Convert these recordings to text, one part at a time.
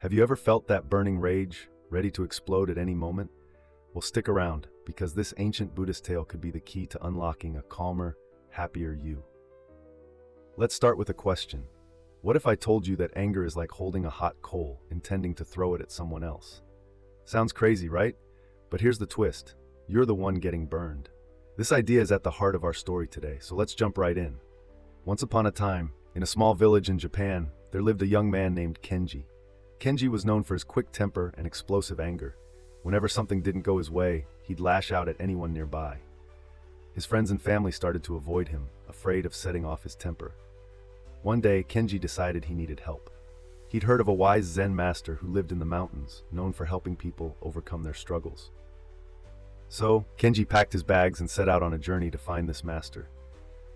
Have you ever felt that burning rage, ready to explode at any moment? Well, stick around, because this ancient Buddhist tale could be the key to unlocking a calmer, happier you. Let's start with a question. What if I told you that anger is like holding a hot coal, intending to throw it at someone else? Sounds crazy, right? But here's the twist. You're the one getting burned. This idea is at the heart of our story today, so let's jump right in. Once upon a time, in a small village in Japan, there lived a young man named Kenji. Kenji was known for his quick temper and explosive anger. Whenever something didn't go his way, he'd lash out at anyone nearby. His friends and family started to avoid him, afraid of setting off his temper. One day, Kenji decided he needed help. He'd heard of a wise Zen master who lived in the mountains, known for helping people overcome their struggles. So, Kenji packed his bags and set out on a journey to find this master.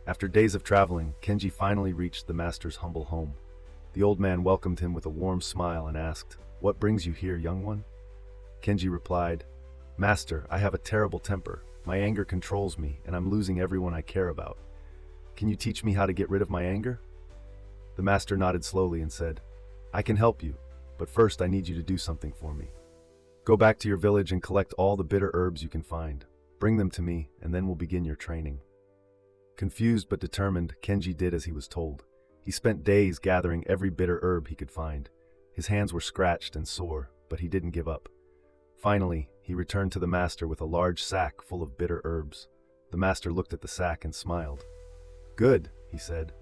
After days of traveling, Kenji finally reached the master's humble home. The old man welcomed him with a warm smile and asked, "What brings you here, young one?" Kenji replied, "Master, I have a terrible temper. My anger controls me, and I'm losing everyone I care about. Can you teach me how to get rid of my anger?" The master nodded slowly and said, "I can help you, but first I need you to do something for me. Go back to your village and collect all the bitter herbs you can find. Bring them to me, and then we'll begin your training." Confused but determined, Kenji did as he was told. He spent days gathering every bitter herb he could find. His hands were scratched and sore, but he didn't give up. Finally, he returned to the master with a large sack full of bitter herbs. The master looked at the sack and smiled. "Good," he said.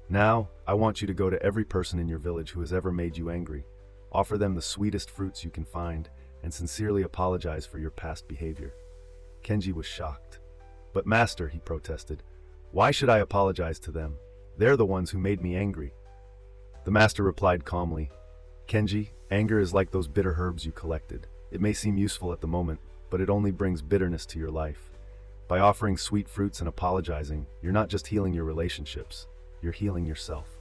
"Now, I want you to go to every person in your village who has ever made you angry. Offer them the sweetest fruits you can find, and sincerely apologize for your past behavior." Kenji was shocked. "But master," he protested, "why should I apologize to them? They're the ones who made me angry." The master replied calmly, "Kenji, anger is like those bitter herbs you collected. It may seem useful at the moment, but it only brings bitterness to your life. By offering sweet fruits and apologizing, you're not just healing your relationships, you're healing yourself."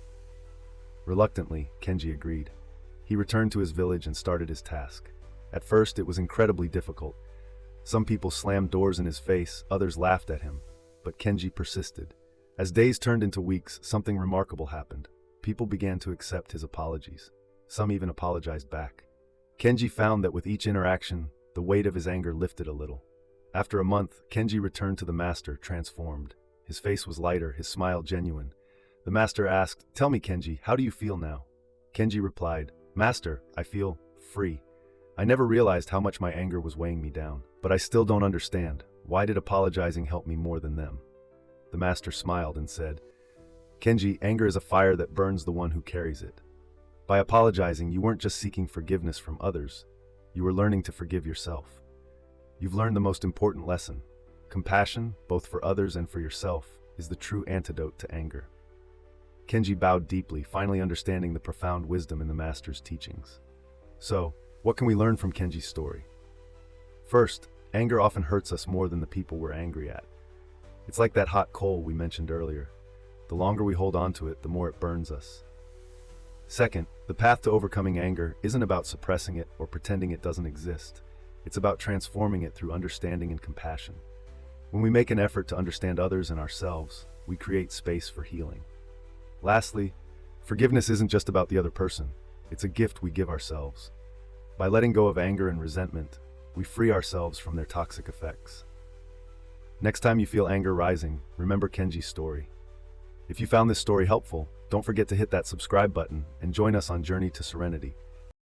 Reluctantly, Kenji agreed. He returned to his village and started his task. At first, it was incredibly difficult. Some people slammed doors in his face, others laughed at him, but Kenji persisted. As days turned into weeks, something remarkable happened. People began to accept his apologies. Some even apologized back. Kenji found that with each interaction, the weight of his anger lifted a little. After a month, Kenji returned to the master, transformed. His face was lighter, his smile genuine. The master asked, "Tell me, Kenji, how do you feel now?" Kenji replied, "Master, I feel free. I never realized how much my anger was weighing me down, but I still don't understand. Why did apologizing help me more than them?" The master smiled and said, "Kenji, anger is a fire that burns the one who carries it. By apologizing, you weren't just seeking forgiveness from others. You were learning to forgive yourself. You've learned the most important lesson. Compassion, both for others and for yourself, is the true antidote to anger." Kenji bowed deeply, finally understanding the profound wisdom in the master's teachings. So, what can we learn from Kenji's story? First, anger often hurts us more than the people we're angry at. It's like that hot coal we mentioned earlier. The longer we hold on to it, the more it burns us. Second, the path to overcoming anger isn't about suppressing it or pretending it doesn't exist. It's about transforming it through understanding and compassion. When we make an effort to understand others and ourselves, we create space for healing. Lastly, forgiveness isn't just about the other person. It's a gift we give ourselves. By letting go of anger and resentment, we free ourselves from their toxic effects. Next time you feel anger rising, remember Kenji's story. If you found this story helpful, don't forget to hit that subscribe button and join us on Journey to Serenity.